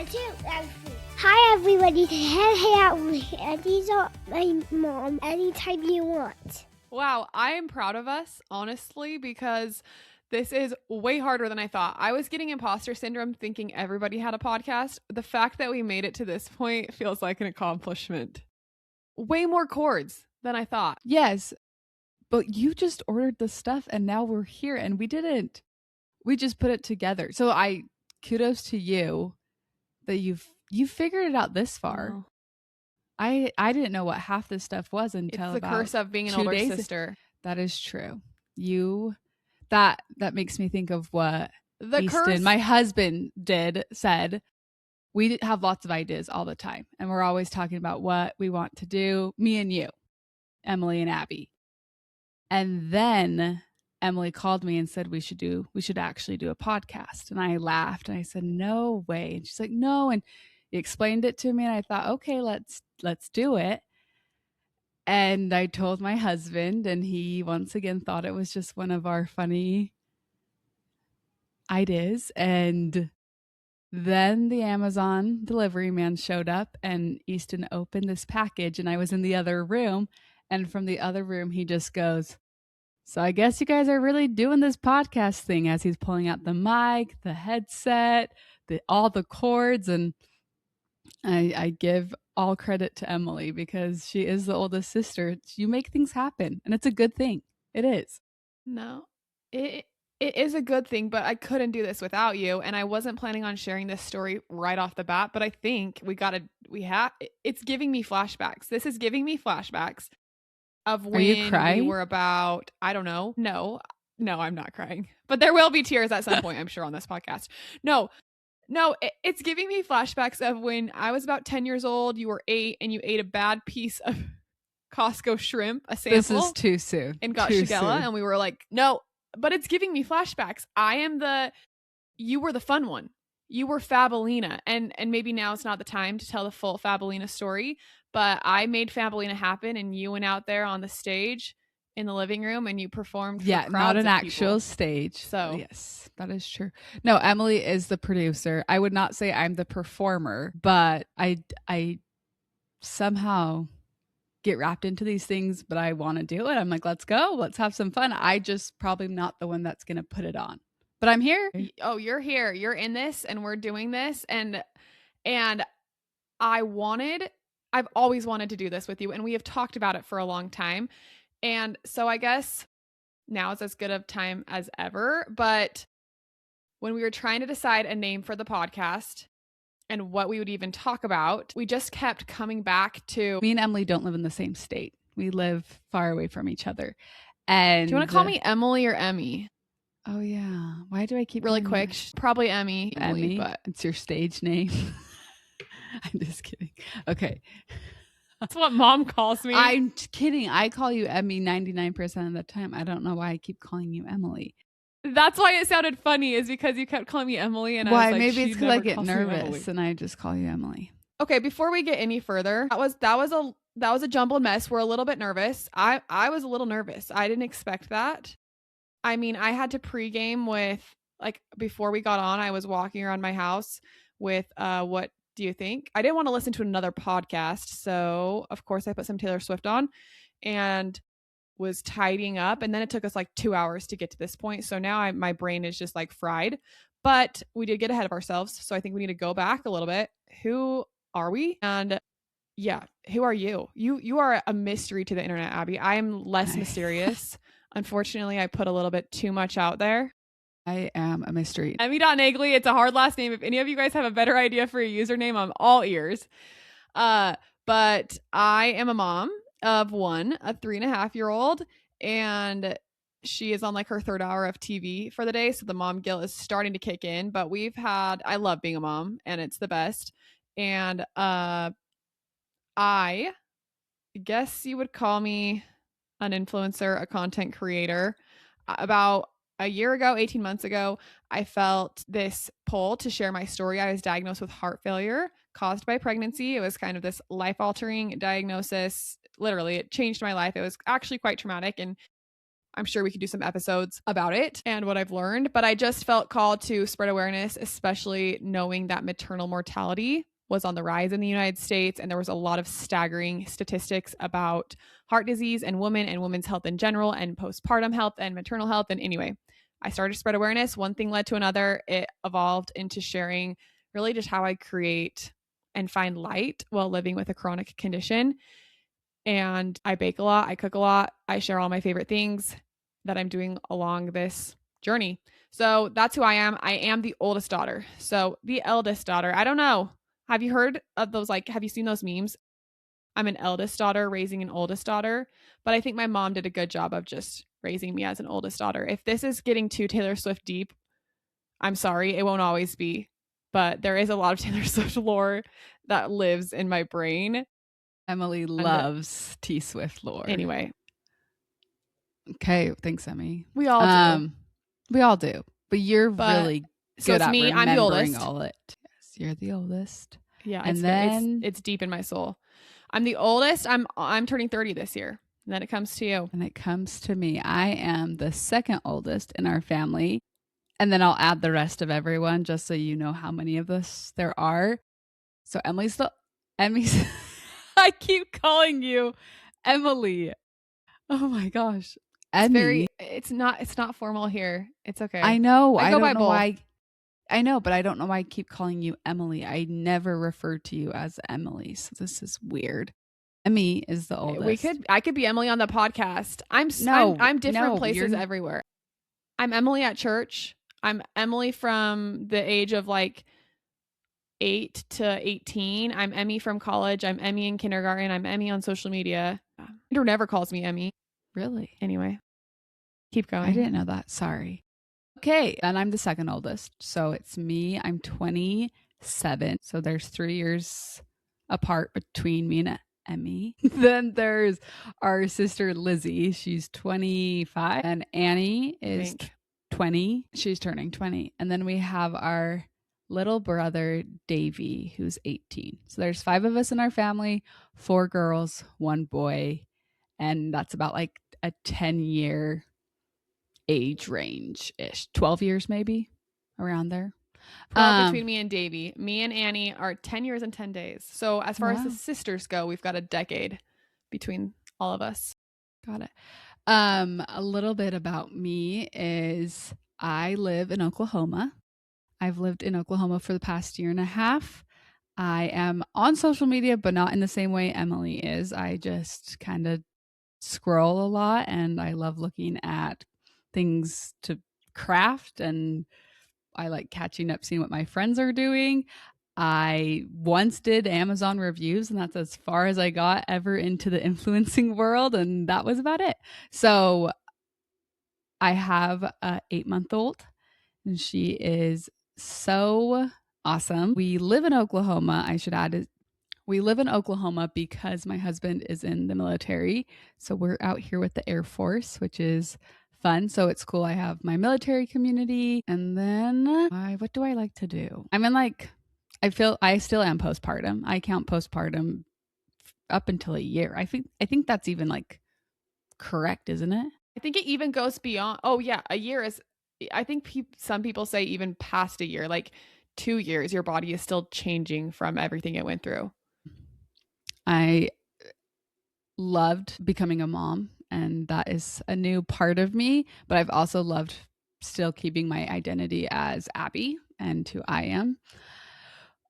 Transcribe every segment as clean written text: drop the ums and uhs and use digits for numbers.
I do everything. Hi, everybody. Hang out with me. And these are my mom anytime you want. Wow, I am proud of us, honestly, because this is way harder than I thought. I was getting imposter syndrome thinking everybody had a podcast. The fact that we made it to this point feels like an accomplishment. Way more chords than I thought. Yes, but you just ordered the stuff and now we're here and we didn't. We just put it together. So kudos to you that you figured it out this far. Wow. I didn't know what half this stuff was until It's the about curse of being an 2 older days. sister. That is true. That makes me think of what The Easton, curse. my husband, said. We have lots of ideas all the time, and we're always talking about what we want to do. Me and you, Emily and Abby. And then Emily called me and said we should actually do a podcast. And I laughed and I said, "No way." And she's like, "No." And he explained it to me and I thought, "Okay, let's do it." And I told my husband and he once again thought it was just one of our funny ideas. And then the Amazon delivery man showed up and Easton opened this package and I was in the other room. And from the other room, he just goes, "So I guess you guys are really doing this podcast thing," as he's pulling out the mic, the headset, all the cords. And I give all credit to Emily because she is the oldest sister. You make things happen and it's a good thing. It is. No, it is a good thing, but I couldn't do this without you. And I wasn't planning on sharing this story right off the bat, but I think it's giving me flashbacks. This is giving me flashbacks of when we were about, I don't know. No, I'm not crying, but there will be tears at some point, I'm sure, on this podcast. No, it's giving me flashbacks of when I was about 10 years old, you were 8 and you ate a bad piece of Costco shrimp, a sample. This is too soon. And got Shigella and we were like, no, but it's giving me flashbacks. You were the fun one. You were Fabelina. And maybe now it's not the time to tell the full Fabelina story, but I made Fabelina happen and you went out there on the stage in the living room and you performed. Yeah, not an actual stage. So yes, that is true. No, Emily is the producer. I would not say I'm the performer, but I somehow get wrapped into these things, but I want to do it. I'm like, let's go. Let's have some fun. I just probably not the one that's going to put it on, but I'm here. Oh, you're here. You're in this and we're doing this. And I've always wanted to do this with you. And we have talked about it for a long time. And so I guess now is as good of time as ever. But when we were trying to decide a name for the podcast and what we would even talk about, we just kept coming back to... Me and Emily don't live in the same state. We live far away from each other. And do you want to call me Emily or Emmy? Oh, yeah. Why do I keep... Really quick. Probably Emmy. Emmy, but it's your stage name. I'm just kidding. Okay. That's what mom calls me. I'm kidding. I call you Emmy 99% of the time. I don't know why I keep calling you Emily. That's why it sounded funny, is because you kept calling me Emily. And why? I was like, maybe it's because I get nervous and I just call you Emily. Okay, before we get any further, that was a jumbled mess. We're a little bit nervous. I was a little nervous. I didn't expect that. I mean, I had to pregame with, like, before we got on, I was walking around my house with what do you think? I didn't want to listen to another podcast, so of course I put some Taylor Swift on and was tidying up, and then it took us like 2 hours to get to this point. So now my brain is just like fried, but we did get ahead of ourselves. So I think we need to go back a little bit. Who are we? And yeah, who are you? You are a mystery to the internet, Abby. I am less mysterious. Unfortunately, I put a little bit too much out there. I am a mystery. Emmy.Nagley. It's a hard last name. If any of you guys have a better idea for a username, I'm all ears. But I am a mom of one, a 3.5-year-old, and she is on like her 3rd hour of TV for the day. So the mom guilt is starting to kick in, but I love being a mom and it's the best. And I guess you would call me an influencer, a content creator. About a year ago, 18 months ago, I felt this pull to share my story. I was diagnosed with heart failure caused by pregnancy. It was kind of this life-altering diagnosis. Literally, it changed my life. It was actually quite traumatic. And I'm sure we could do some episodes about it and what I've learned, but I just felt called to spread awareness, especially knowing that maternal mortality was on the rise in the United States. And there was a lot of staggering statistics about heart disease and women and women's health in general and postpartum health and maternal health. And anyway, I started to spread awareness. One thing led to another. It evolved into sharing really just how I create and find light while living with a chronic condition. And I bake a lot, I cook a lot, I share all my favorite things that I'm doing along this journey. So that's who I am. I am the oldest daughter. So the eldest daughter, I don't know. Have you heard of those? Like, have you seen those memes? I'm an eldest daughter raising an oldest daughter, but I think my mom did a good job of just raising me as an oldest daughter. If this is getting too Taylor Swift deep, I'm sorry, it won't always be, but there is a lot of Taylor Swift lore that lives in my brain. Emily loves T Swift lore. Anyway. Okay, thanks, Emmy. We all do. We all do. But you're really so good it's at me. remembering I'm the oldest. all it. Yes, you're the oldest. Yeah, and it's deep in my soul. I'm the oldest. I'm turning 30 this year. And then it comes to you. And it comes to me. I am the second oldest in our family. And then I'll add the rest of everyone just so you know how many of us there are. So Emmy's I keep calling you Emily. Oh my gosh. Emmy. It's not formal here. It's okay. I know. I don't know why. I know, but I don't know why I keep calling you Emily. I never refer to you as Emily. So this is weird. Emmy is the oldest. I could be Emily on the podcast. I'm different places everywhere. I'm Emily at church. I'm Emily from the age of like 8 to 18. I'm Emmy from college. I'm Emmy in kindergarten. I'm Emmy on social media. Andrew never calls me Emmy. Really? Anyway, keep going. I didn't know that. Sorry. Okay. And I'm the second oldest. So it's me. I'm 27. So there's 3 years apart between me and Emmy. Then there's our sister Lizzie. She's 25. And Annie is 20. She's turning 20. And then we have our little brother Davy, who's 18. So there's 5 of us in our family, 4 girls, 1 boy. And that's about like a 10-year age range-ish. 12 years maybe, around there. Between me and Davy. Me and Annie are 10 years and 10 days. So as far as the sisters go, we've got a decade between all of us. Got it. A little bit about me is I live in Oklahoma. I've lived in Oklahoma for the past 1.5 years. I am on social media, but not in the same way Emily is. I just kind of scroll a lot and I love looking at things to craft, and I like catching up, seeing what my friends are doing. I once did Amazon reviews, and that's as far as I got ever into the influencing world, and that was about it. So I have a 8-month-old, and she is so awesome. We live in Oklahoma. I should add, we live in Oklahoma because my husband is in the military. So we're out here with the Air Force, which is fun. So it's cool. I have my military community. And then what do I like to do? I mean, like, I still am postpartum. I count postpartum up until a year. I think that's even like correct, isn't it? I think it even goes beyond. Oh yeah. A year is, I think some people say even past a year, like 2 years, your body is still changing from everything it went through. I loved becoming a mom, and that is a new part of me, but I've also loved still keeping my identity as Abby and who I am.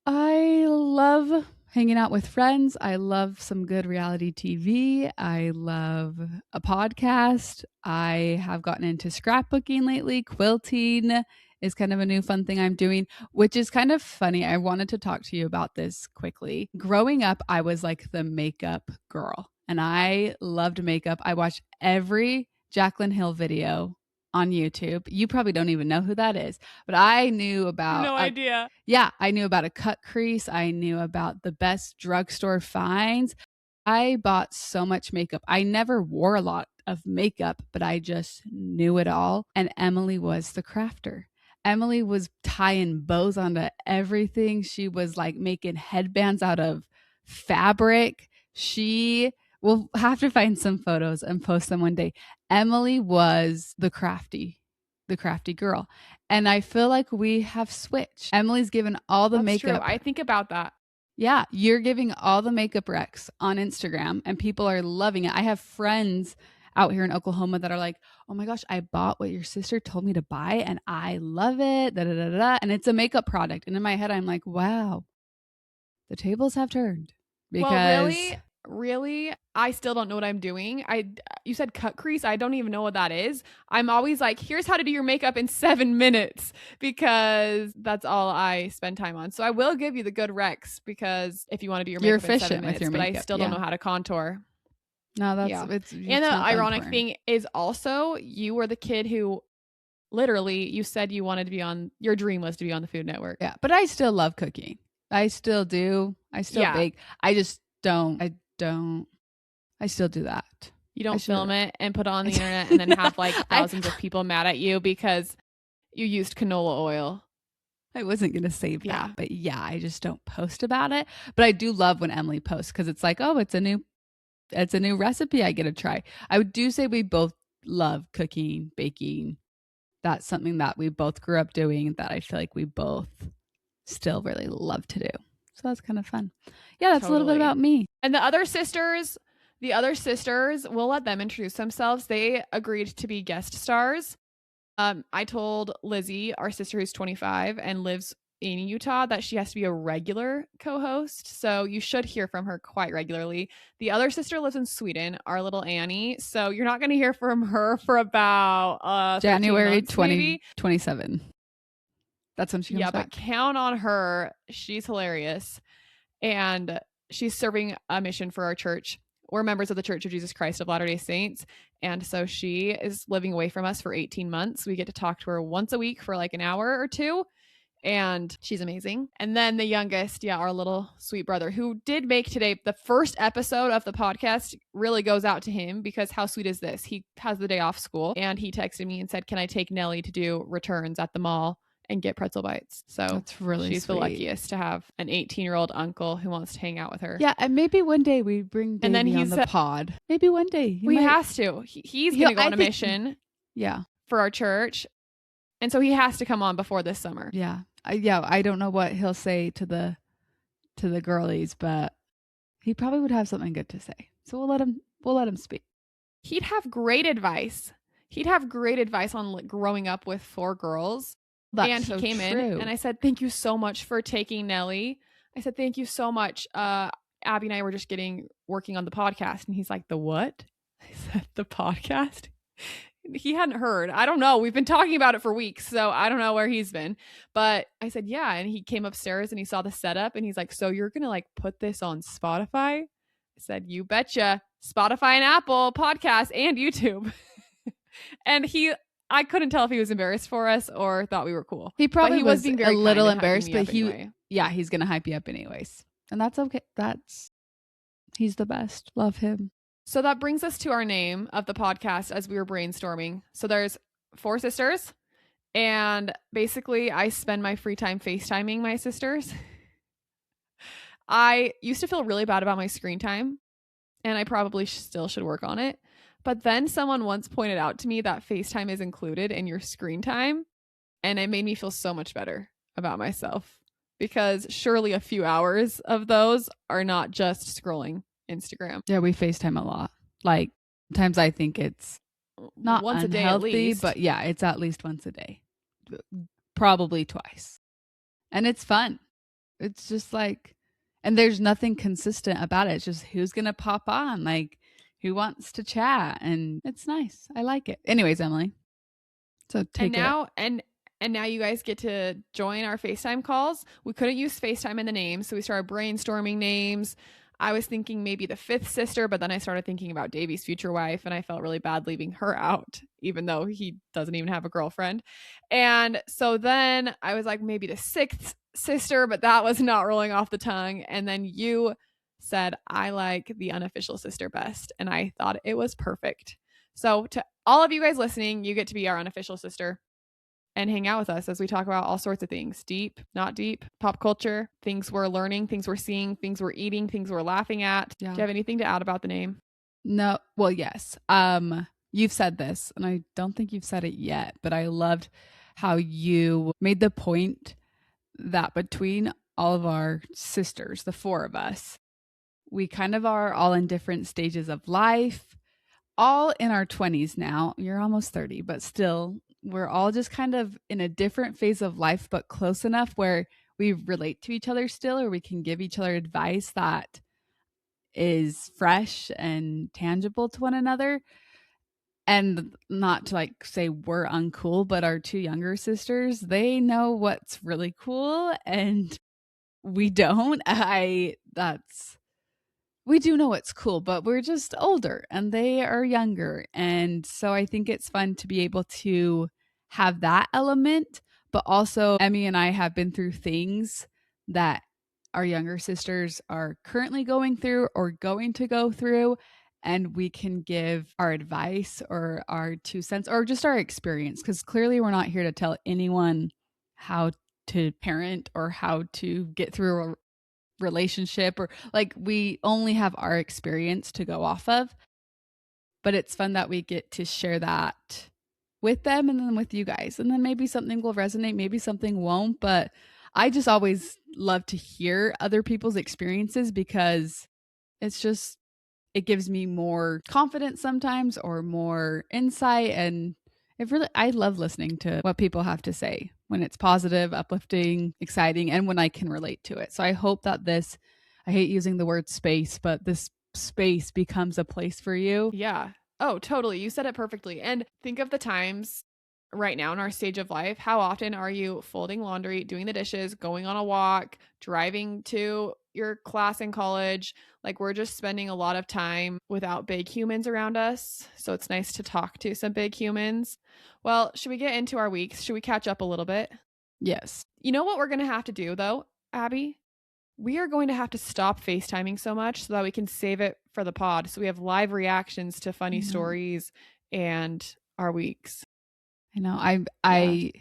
I love hanging out with friends. I love some good reality TV. I love a podcast. I have gotten into scrapbooking lately. Quilting is kind of a new fun thing I'm doing, which is kind of funny. I wanted to talk to you about this quickly. Growing up, I was like the makeup girl, and I loved makeup. I watched every Jaclyn Hill video on YouTube. You probably don't even know who that is, but I knew about no idea. Yeah, I knew about a cut crease. I knew about the best drugstore finds. I bought so much makeup. I never wore a lot of makeup, but I just knew it all. And Emily was the crafter. Emily was tying bows onto everything. She was like making headbands out of fabric. She We'll have to find some photos and post them one day. Emily was the crafty girl. And I feel like we have switched. Emily's given all the That's makeup. true. I think about that. Yeah, you're giving all the makeup recs on Instagram and people are loving it. I have friends out here in Oklahoma that are like, oh my gosh, I bought what your sister told me to buy and I love it. Da, da, da, da. And it's a makeup product. And in my head, I'm like, wow, the tables have turned. Because Well, really, I still don't know what I'm doing. You said cut crease. I don't even know what that is. I'm always like, here's how to do your makeup in 7 minutes because that's all I spend time on. So I will give you the good recs because if you want to do your You're makeup in 7 efficient with minutes, your but I makeup, still don't know how to contour. No, that's Yeah. it's And the not fun ironic for him. thing is also you were the kid who literally you said you wanted to be on, your dream was to be on the Food Network. Yeah, but I still love cooking. I still do. I still Yeah. bake. I just don't. I still do that. You I don't should- film it and put it on the internet and then have like thousands of people mad at you because you used canola oil. I wasn't going to save Yeah. that, but yeah, I just don't post about it. But I do love when Emily posts because it's like, oh, it's a new recipe I get to try. I would do say we both love cooking, baking. That's something that we both grew up doing that I feel like we both still really love to do. So that's kind of fun. Yeah, that's a little bit Totally. about me. And the other sisters, we'll let them introduce themselves. They agreed to be guest stars. I told Lizzie, our sister who's 25 and lives in Utah, that she has to be a regular co-host. So you should hear from her quite regularly. The other sister lives in Sweden, our little Annie. So you're not going to hear from her for about January 13 months, 2027. That's when she comes back. but count on her. She's hilarious. And she's serving a mission for our church. We're members of the Church of Jesus Christ of Latter-day Saints. And so she is living away from us for 18 months. We get to talk to her once a week for like an hour or two. And she's amazing. And then the youngest, our little sweet brother, who did make today the first episode of the podcast, really goes out to him because how sweet is this? He has the day off school and he texted me and said, can I take Nellie to do returns at the mall and get pretzel bites? So That's really she's sweet. the luckiest to have an 18-year-old uncle who wants to hang out with her. Yeah, and maybe one day we bring Davey And then on he's the pod. Maybe one day. he has to. He's going to go on a mission Yeah. for our church. And so he has to come on before this summer. Yeah. I don't know what he'll say to the girlies, but he probably would have something good to say. So we'll let him speak. He'd have great advice. He'd have great advice on like, growing up with 4 girls. That's and he came in and I said, thank you so much for taking Nellie. I said, thank you so much. Abby and I were just working on the podcast. And he's like, the what? I said, the podcast? He hadn't heard. I don't know. We've been talking about it for weeks. So I don't know where he's been. But I said, yeah. And he came upstairs and he saw the setup and he's like, so you're going to like put this on Spotify? I said, you betcha. Spotify and Apple Podcasts and YouTube. And I couldn't tell if he was embarrassed for us or thought we were cool. He probably was being very a little kind and hyping embarrassed, me but up anyway. he's going to hype you up anyways. And that's okay. He's the best. Love him. So that brings us to our name of the podcast as we were brainstorming. So there's 4 sisters. And basically, I spend my free time FaceTiming my sisters. I used to feel really bad about my screen time. And I probably still should work on it. But then someone once pointed out to me that FaceTime is included in your screen time. And it made me feel so much better about myself. Because surely a few hours of those are not just scrolling Instagram. Yeah, we FaceTime a lot. Like, sometimes I think it's not once unhealthy, a day at least. but yeah, it's at least once a day. Probably twice. And it's fun. It's just like, and there's nothing consistent about it. It's just who's going to pop on, like who wants to chat. And it's nice. I like it. Anyways, Emily. So take and now you guys get to join our FaceTime calls. We couldn't use FaceTime in the name, so we started brainstorming names. I was thinking maybe the 5th sister, but then I started thinking about Davey's future wife, and I felt really bad leaving her out, even though he doesn't even have a girlfriend. And so then I was like, maybe the 6th sister, but that was not rolling off the tongue. And then you said, I like the unofficial sister best, and I thought it was perfect. So to all of you guys listening, you get to be our unofficial sister and hang out with us as we talk about all sorts of things. Deep, not deep, pop culture, things we're learning, things we're seeing, things we're eating, things we're laughing at. Yeah. Do you have anything to add about the name? No, well, yes. You've said this, and I don't think you've said it yet, but I loved how you made the point that between all of our sisters, the four of us, we kind of are all in different stages of life, all in our 20s now. You're almost 30, but still, we're all just kind of in a different phase of life, but close enough where we relate to each other still, or we can give each other advice that is fresh and tangible to one another. And not to like say we're uncool, but our two younger sisters, they know what's really cool and we don't. We do know it's cool, but we're just older and they are younger. And so I think it's fun to be able to have that element, but also Emmy and I have been through things that our younger sisters are currently going through or going to go through. And we can give our advice or our 2 cents or just our experience, because clearly we're not here to tell anyone how to parent or how to get through a relationship, or like we only have our experience to go off of. But it's fun that we get to share that with them and then with you guys. And then maybe something will resonate, maybe something won't. But I just always love to hear other people's experiences because it's just, it gives me more confidence sometimes or more insight. And I love listening to what people have to say when it's positive, uplifting, exciting, and when I can relate to it. So I hope that I hate using the word space, but this space becomes a place for you. Yeah. Oh, totally. You said it perfectly. And think of the times right now in our stage of life. How often are you folding laundry, doing the dishes, going on a walk, driving to your class in college? Like, we're just spending a lot of time without big humans around us. So it's nice to talk to some big humans. Well, should we get into our weeks? Should we catch up a little bit? Yes. You know what we're going to have to do, though, Abby? We are going to have to stop FaceTiming so much so that we can save it for the pod. So we have live reactions to funny stories and our weeks. I know. I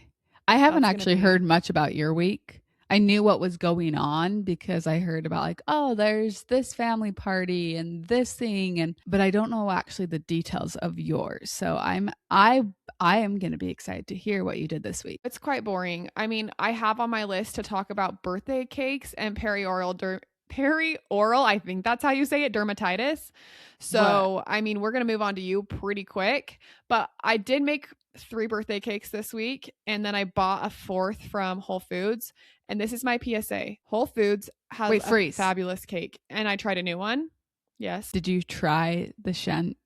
haven't actually heard much about your week. I knew what was going on because I heard about like, oh, there's this family party and this thing, but I don't know actually the details of yours. So I am going to be excited to hear what you did this week. It's quite boring. I mean, I have on my list to talk about birthday cakes and perioral, I think that's how you say it, dermatitis. So, What? I mean, we're going to move on to you pretty quick, but I did make 3 birthday cakes this week, and then I bought a 4th from Whole Foods. And this is my PSA. Whole Foods has a fabulous cake, and I tried a new one. Yes. Did you try the chantilly?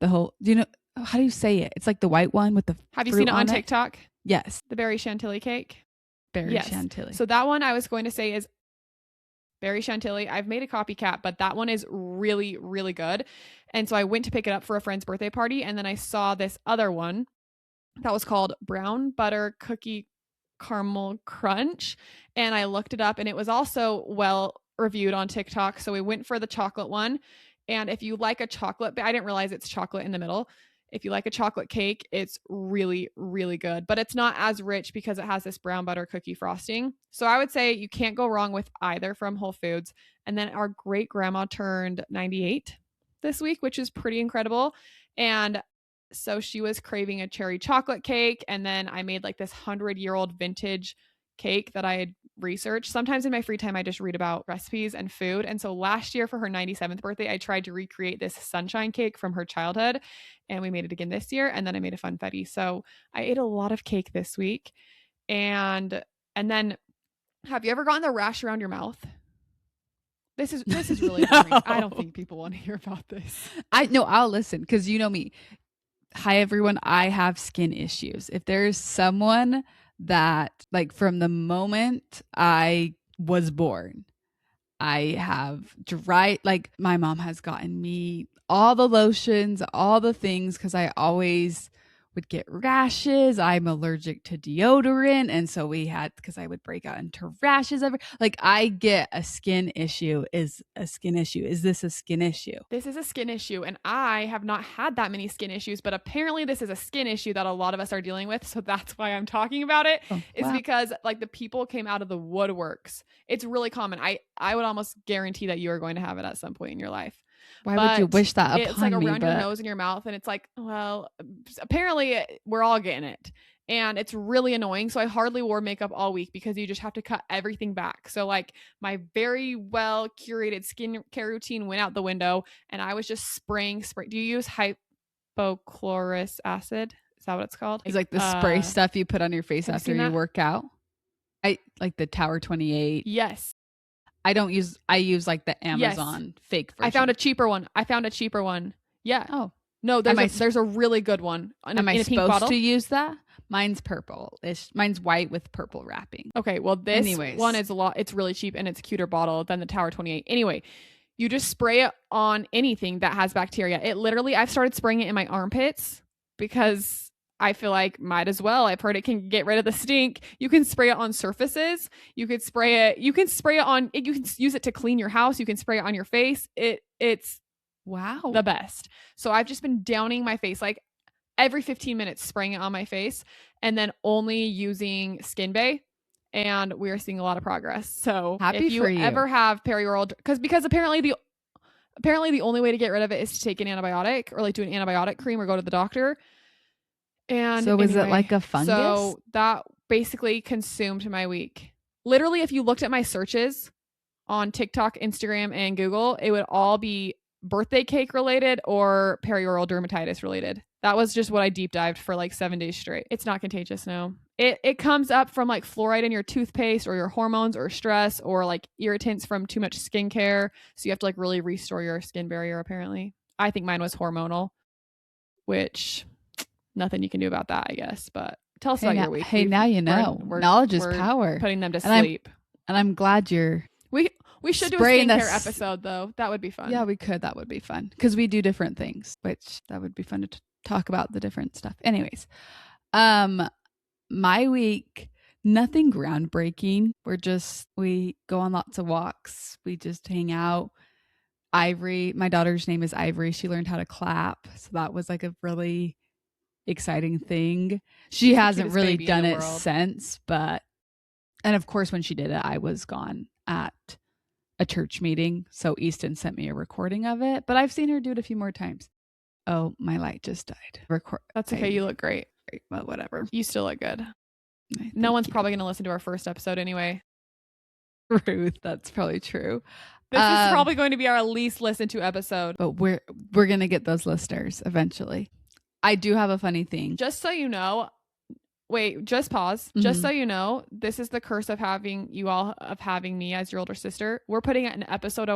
The whole, do you know, how do you say it? It's like the white one with the Have you seen it on it? TikTok? Yes. The berry chantilly cake? Berry chantilly. So that one I was going to say is berry chantilly. I've made a copycat, but that one is really, really good. And so I went to pick it up for a friend's birthday party, and then I saw this other one that was called brown butter cookie caramel crunch. And I looked it up, and it was also well reviewed on TikTok. So we went for the chocolate one. And if you like a chocolate, I didn't realize it's chocolate in the middle. If you like a chocolate cake, it's really, really good, but it's not as rich because it has this brown butter cookie frosting. So I would say you can't go wrong with either from Whole Foods. And then our great grandma turned 98 this week, which is pretty incredible. And so she was craving a cherry chocolate cake. And then I made like this 100-year-old vintage cake that I had researched. Sometimes in my free time, I just read about recipes and food. And so last year for her 97th birthday, I tried to recreate this sunshine cake from her childhood, and we made it again this year. And then I made a funfetti. So I ate a lot of cake this week. And then, have you ever gotten the rash around your mouth? This is really boring. I don't think people want to hear about this. I'll listen because you know me. Hi everyone, I have skin issues. If there's someone that like from the moment I was born, I have like my mom has gotten me all the lotions, all the things because I always would get rashes. I'm allergic to deodorant. And so because I would break out into rashes like I get a skin issue is a skin issue. Is this a skin issue? This is a skin issue, and I have not had that many skin issues, but apparently this is a skin issue that a lot of us are dealing with. So that's why I'm talking about it. Is because like the people came out of the woodworks. It's really common. I would almost guarantee that you are going to have it at some point in your life. Why would you wish that upon me? It's like around your nose and your mouth, and it's like, well, apparently we're all getting it. And it's really annoying. So I hardly wore makeup all week because you just have to cut everything back. So like my very well curated skincare routine went out the window, and I was just spraying. Do you use hypochlorous acid? Is that what it's called? It's like the spray stuff you put on your face after you work out. I like the Tower 28. Yes. I use like the Amazon fake version. I found a cheaper one. Yeah. Oh. No, there's a really good one. Am I supposed to use that? Mine's purple. Mine's white with purple wrapping. Okay, well this one is it's really cheap, and it's a cuter bottle than the Tower 28. Anyway, you just spray it on anything that has bacteria. I've started spraying it in my armpits because I feel like might as well. I've heard it can get rid of the stink. You can spray it on surfaces. You can spray it on, you can use it to clean your house. You can spray it on your face. It's wow, the best. So I've just been downing my face like every 15 minutes, spraying it on my face, and then only using Skin Bay. And we are seeing a lot of progress. So if you ever have perioral, because apparently the only way to get rid of it is to take an antibiotic or like do an antibiotic cream or go to the doctor. And so is it like a fungus? So that basically consumed my week. Literally, if you looked at my searches on TikTok, Instagram, and Google, it would all be birthday cake related or perioral dermatitis related. That was just what I deep dived for like 7 days straight. It's not contagious, no. It comes up from like fluoride in your toothpaste or your hormones or stress or like irritants from too much skincare. So you have to like really restore your skin barrier, apparently. I think mine was hormonal, which nothing you can do about that, I guess. But tell us about your week. Hey, now you know. Knowledge is power. Putting them to sleep. And I'm glad you're... We should do a skincare episode, though. That would be fun. Yeah, we could. That would be fun. Because we do different things, which that would be fun to talk about the different stuff. Anyways, my week, nothing groundbreaking. We go on lots of walks. We just hang out. Ivory, my daughter's name is Ivory. She learned how to clap. So that was like a really exciting thing. She hasn't really done it since, and of course when she did it, I was gone at a church meeting, so Easton sent me a recording of it, but I've seen her do it a few more times. Oh, my light just died. That's okay. You look great. Well, whatever. You still look good. No one's probably going to listen to our first episode anyway. Ruth, that's probably true. This is probably going to be our least listened to episode. But we're going to get those listeners eventually. I do have a funny thing. Just so you know, wait, just pause. Mm-hmm. Just so you know, this is the curse of having me as your older sister. We're putting an episode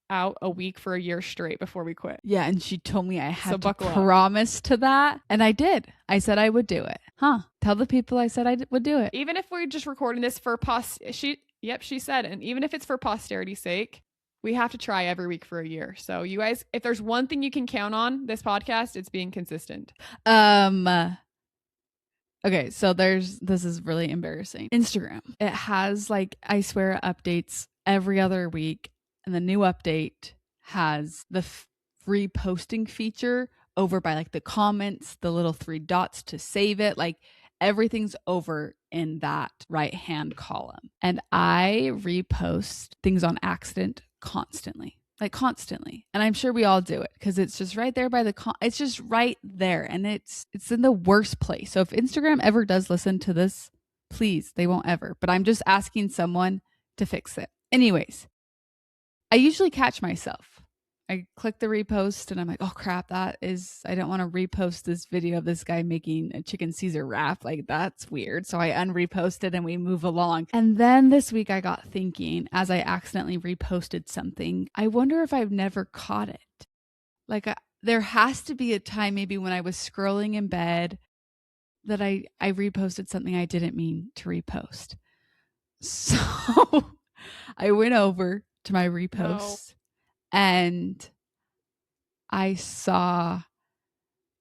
out a week for a year straight before we quit. Yeah, and she told me I had to promise to that, and I did. I said I would do it. Tell the people I said I would do it. Even if we're just recording this for she said, and even if it's for posterity's sake, we have to try every week for a year. So you guys, if there's one thing you can count on this podcast, it's being consistent. Okay, so this is really embarrassing. Instagram. It has I swear it updates every other week, and the new update has the free posting feature over by the comments, the little 3 dots to save it. Everything's over in that right-hand column. And I repost things on accident constantly. And I'm sure we all do it because it's just right there by it's just right there, and it's in the worst place. So if Instagram ever does listen to this, please, they won't ever, but I'm just asking someone to fix it. Anyways, I usually catch myself. I click the repost and I'm like, oh crap, I don't want to repost this video of this guy making a chicken Caesar wrap. That's weird. So I unreposted and we move along. And then this week I got thinking, as I accidentally reposted something, I wonder if I've never caught it. There has to be a time maybe when I was scrolling in bed that I reposted something I didn't mean to repost. So I went over to my reposts. And I saw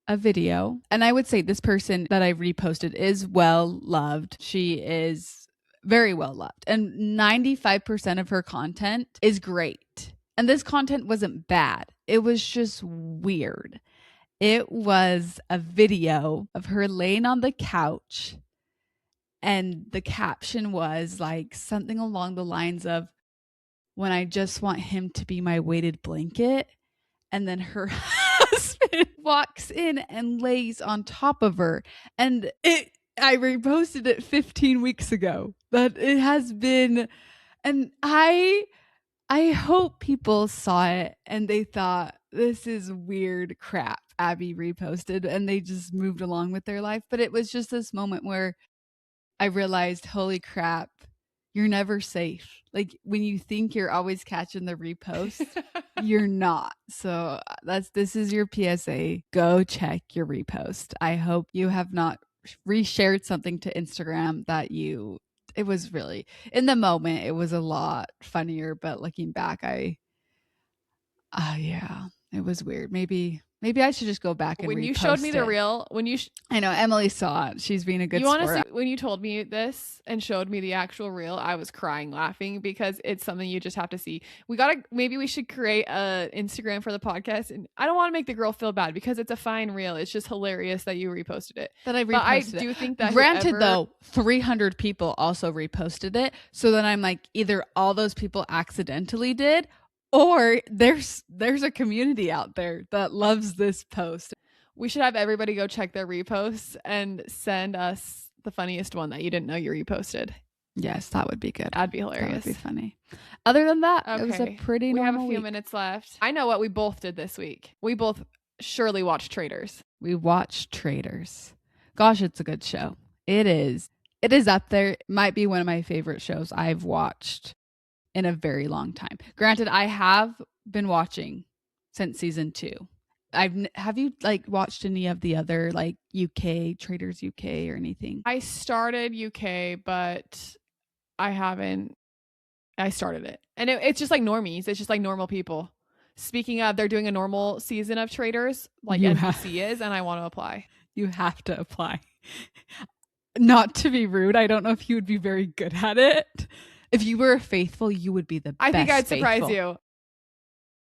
a video. And I would say this person that I reposted is well loved. She is very well loved. And 95% of her content is great. And this content wasn't bad. It was just weird. It was a video of her laying on the couch. And the caption was like something along the lines of, when I just want him to be my weighted blanket. And then her husband walks in and lays on top of her. And I reposted it 15 weeks ago. But it has been, and I hope people saw it and they thought, this is weird crap Abby reposted, and they just moved along with their life. But it was just this moment where I realized, holy crap, you're never safe. Like when you think you're always catching the repost, you're not. So this is your PSA. Go check your repost. I hope you have not reshared something to Instagram that it was really, in the moment, it was a lot funnier, but looking back, yeah, it was weird. Maybe I should just go back and when you repost showed me the it. reel, I know Emily saw it. She's being a good you sport. honestly, when you told me this and showed me the actual reel, I was crying laughing because it's something you just have to see. Maybe we should create a Instagram for the podcast. And I don't want to make the girl feel bad because it's a fine reel. It's just hilarious that you reposted it. That I reposted but I it. do think that granted though, 300 people also reposted it. So then I'm like, either all those people accidentally did, or there's a community out there that loves this post. We should have everybody go check their reposts and send us the funniest one that you didn't know you reposted. Yes, that would be good. That'd be hilarious. That would be funny. Other than that, okay. It was a pretty normal We have a few week. minutes left. I know what we both did this week. We both surely watched Traitors. We watched Traitors. Gosh, it's a good show. It is. It is up there. It might be one of my favorite shows I've watched in a very long time. Granted, I have been watching since season 2. Have you like watched any of the other like UK Traitors UK or anything? I started UK, but I haven't. I started it, and it's just like normies. It's just like normal people. Speaking of, they're doing a normal season of Traitors, like NBC is, and I want to apply. You have to apply. Not to be rude, I don't know if you would be very good at it. If you were faithful, you would be the best. I think I'd surprise faithful. you.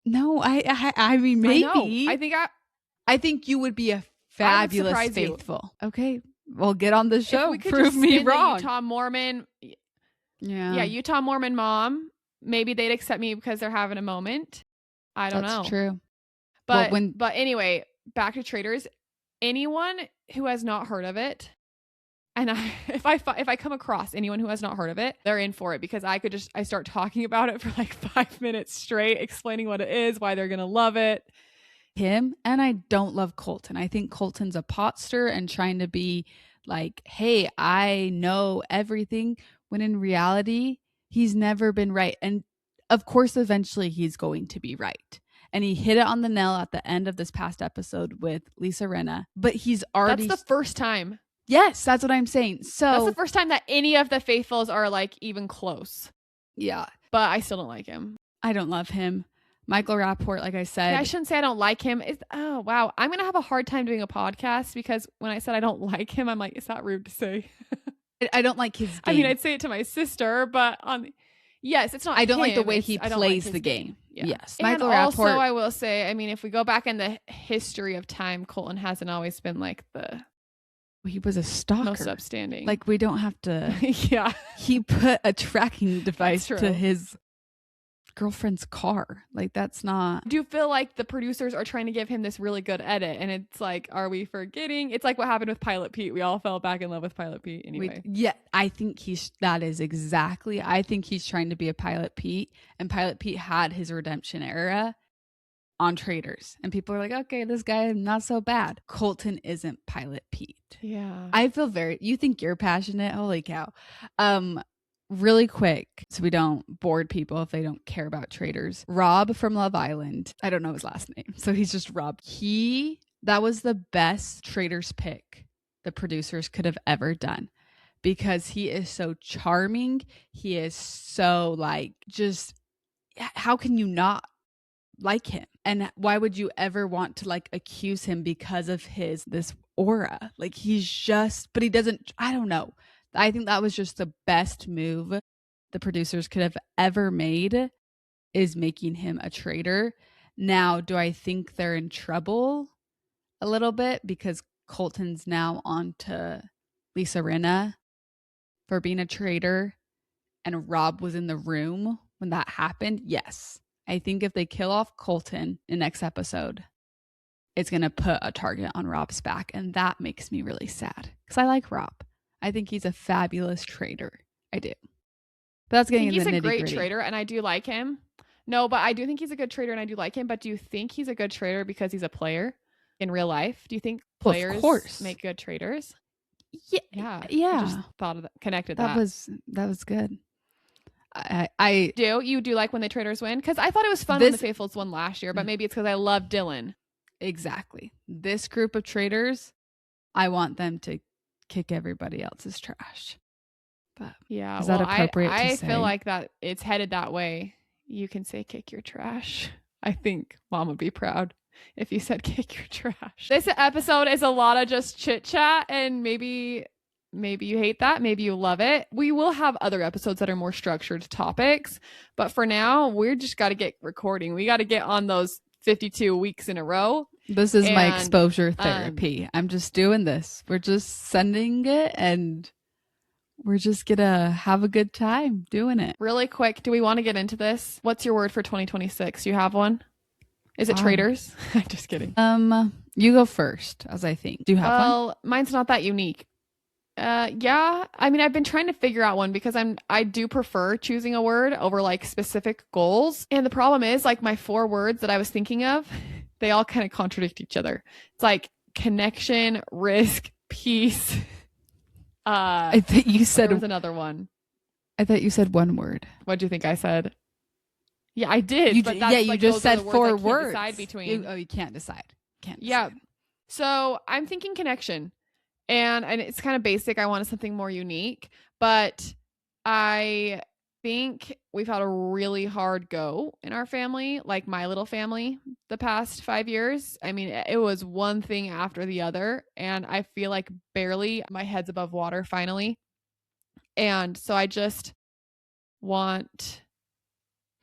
No, I mean maybe. I think you would be a fabulous faithful. You. Okay, well, get on the show. If we could Prove just me spin wrong. The Utah Mormon. Yeah, Utah Mormon mom. Maybe they'd accept me because they're having a moment. I don't know. That's true. But anyway, back to Traitors. Anyone who has not heard of it, and if I come across anyone who has not heard of it, they're in for it, because I start talking about it for like 5 minutes straight, explaining what it is, why they're gonna love it. Him, and I don't love Colton. I think Colton's a potster and trying to be like, hey, I know everything, when in reality he's never been right. And of course eventually he's going to be right. And he hit it on the nail at the end of this past episode with Lisa Rinna. But he's already... That's the first time. Yes, that's what I'm saying. So that's the first time that any of the faithfuls are like even close. Yeah. But I still don't like him. I don't love him. Michael Rapport, like I said... Yeah, I shouldn't say I don't like him. Oh, wow. I'm going to have a hard time doing a podcast, because when I said I don't like him, I'm like, is that rude to say? I don't like his game. I mean, I'd say it to my sister, but yes, it's not I don't him. like the way he plays like the game. Yeah. Yes. And Michael also, Rapport, I will say, I mean, if we go back in the history of time, Colton hasn't always been like he was a stalker. Most upstanding. Like, we don't have to... Yeah. He put a tracking device to his girlfriend's car. Like, that's not... Do you feel like the producers are trying to give him this really good edit, and it's like, are we forgetting? It's like what happened with Pilot Pete. We all fell back in love with Pilot Pete anyway. I think I think he's trying to be a Pilot Pete, and Pilot Pete had his redemption era on Traitors, and people are like, okay, this guy not so bad. Colton isn't Pilot Pete. Yeah. I feel you think you're passionate? Holy cow. Really quick, so we don't board people if they don't care about Traitors. Rob from Love Island. I don't know his last name, so he's just Rob. That was the best Traitors pick the producers could have ever done, because he is so charming. He is so like, just, how can you not like him? And why would you ever want to like accuse him because of this aura? Like he's just, but he doesn't, I don't know. I think that was just the best move the producers could have ever made, is making him a traitor. Now, do I think they're in trouble a little bit because Colton's now on to Lisa Rinna for being a traitor and Rob was in the room when that happened? Yes. I think if they kill off Colton in next episode, it's going to put a target on Rob's back. And that makes me really sad because I like Rob. I think he's a fabulous traitor. I do. But that's getting into the nitty-gritty. He's a great traitor and I do like him. No, but I do think he's a good traitor and I do like him. But do you think he's a good traitor because he's a player in real life? Do you think players make good traitors? Yeah. I just thought of that, connected that. That was good. I do. You do like when the traitors win? Because I thought it was fun when the Faithfuls won last year, but maybe it's because I love Dylan. Exactly. This group of traitors, I want them to kick everybody else's trash. But yeah, is that appropriate I to say? feel like that it's headed that way. You can say kick your trash. I think Mom would be proud if you said kick your trash. This episode is a lot of just chit chat, and maybe you hate that, maybe you love it. We will have other episodes that are more structured topics, but for now, we're just got to get recording. We got to get on those 52 weeks in a row. This is my exposure therapy. I'm just doing this. We're just sending it and we're just gonna have a good time doing it. Really quick, do we want to get into this? What's your word for 2026? Do you have one? Is it traitors? I'm just kidding. You go first, as I think. Do you have one? Well, mine's not that unique. Yeah. I mean, I've been trying to figure out one because I do prefer choosing a word over like specific goals. And the problem is like my 4 words that I was thinking of, they all kind of contradict each other. It's like connection, risk, peace. I think you said there was another one. I thought you said one word. What do you think I said? Yeah, I did. You just said 4 words. Decide between. You can't decide. Yeah. So I'm thinking connection. And it's kind of basic. I wanted something more unique, but I think we've had a really hard go in our family, like my little family, the past 5 years. I mean, it was one thing after the other, and I feel like barely my head's above water finally. And so I just want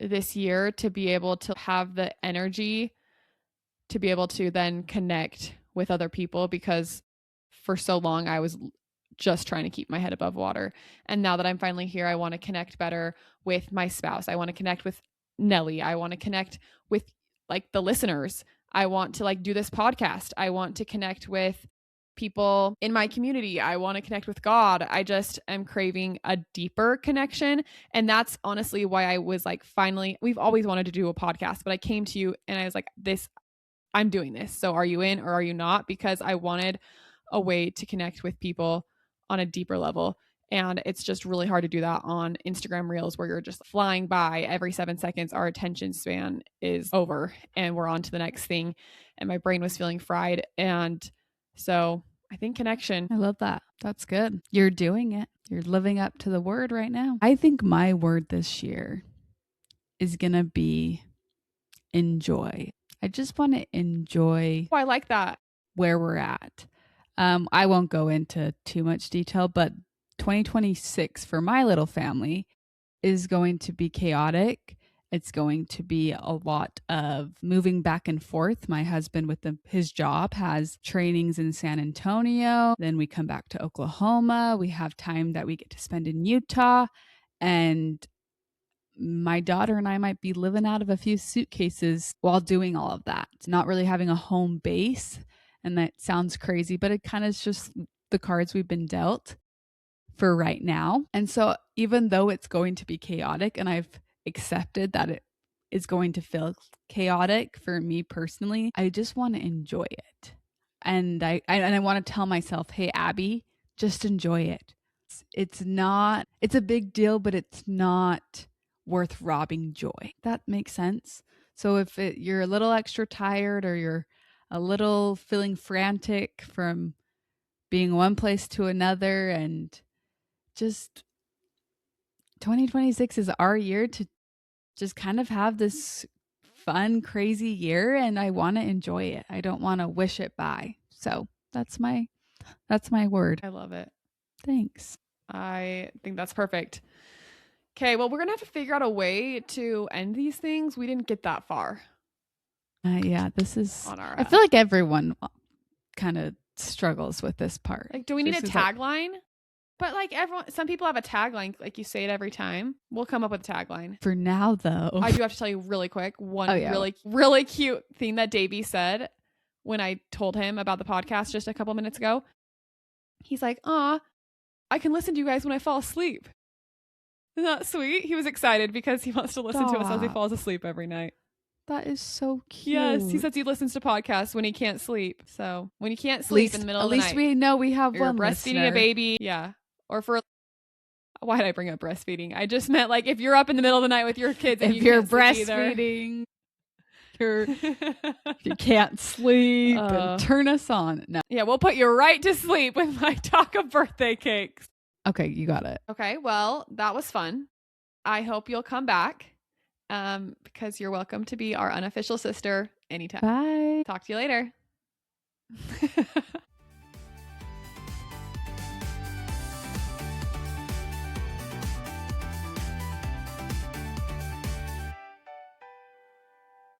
this year to be able to have the energy to be able to then connect with other people, because for so long I was just trying to keep my head above water. And now that I'm finally here, I want to connect better with my spouse. I want to connect with Nelly. I want to connect with like the listeners. I want to like do this podcast. I want to connect with people in my community. I want to connect with God. I just am craving a deeper connection. And that's honestly why I was like, finally, we've always wanted to do a podcast, but I came to you and I was like, I'm doing this. So are you in or are you not? Because I wanted a way to connect with people on a deeper level. And it's just really hard to do that on Instagram Reels where you're just flying by every 7 seconds. Our attention span is over and we're on to the next thing. And my brain was feeling fried. And so I think connection. I love that. That's good. You're doing it. You're living up to the word right now. I think my word this year is going to be enjoy. I just want to enjoy. Oh, I like that. Where we're at. I won't go into too much detail, but 2026 for my little family is going to be chaotic. It's going to be a lot of moving back and forth. My husband with his job has trainings in San Antonio. Then we come back to Oklahoma. We have time that we get to spend in Utah. And my daughter and I might be living out of a few suitcases while doing all of that. Not really having a home base. And that sounds crazy, but it kind of is just the cards we've been dealt for right now. And so even though it's going to be chaotic, and I've accepted that it is going to feel chaotic for me personally, I just want to enjoy it. And I want to tell myself, hey, Abby, just enjoy it. It's a big deal, but it's not worth robbing joy. That makes sense. So if you're a little extra tired or you're a little feeling frantic from being one place to another, and just 2026 is our year to just kind of have this fun, crazy year and I want to enjoy it. I don't want to wish it by. So that's my word. I love it. Thanks. I think that's perfect. Okay, well, we're going to have to figure out a way to end these things. We didn't get that far Yeah, this is, on our I feel like everyone kind of struggles with this part. like, do we need a Just 'cause, like, tagline? But like some people have a tagline, like you say it every time. We'll come up with a tagline. for now, though. I do have to tell you really quick one Oh, yeah. really, really cute thing that Davey said when I told him about the podcast just a couple minutes ago. He's like, "Aw, I can listen to you guys when I fall asleep." Isn't that sweet? He was excited because he wants to listen to us as he Stop. falls asleep every night. That is so cute. Yes, he says he listens to podcasts when he can't sleep. So when you can't sleep in the middle of the night, at least we know we have or you're one breastfeeding listener. a baby, yeah, or for. Why did I bring up breastfeeding? I just meant like if you're up in the middle of the night with your kids and If you're can't sleep either. breastfeeding, if you can't sleep, and turn us on. No. Yeah, we'll put you right to sleep with my talk of birthday cakes. Okay, you got it. Okay, well, that was fun. I hope you'll come back because you're welcome to be our unofficial sister anytime. Bye. Talk to you later.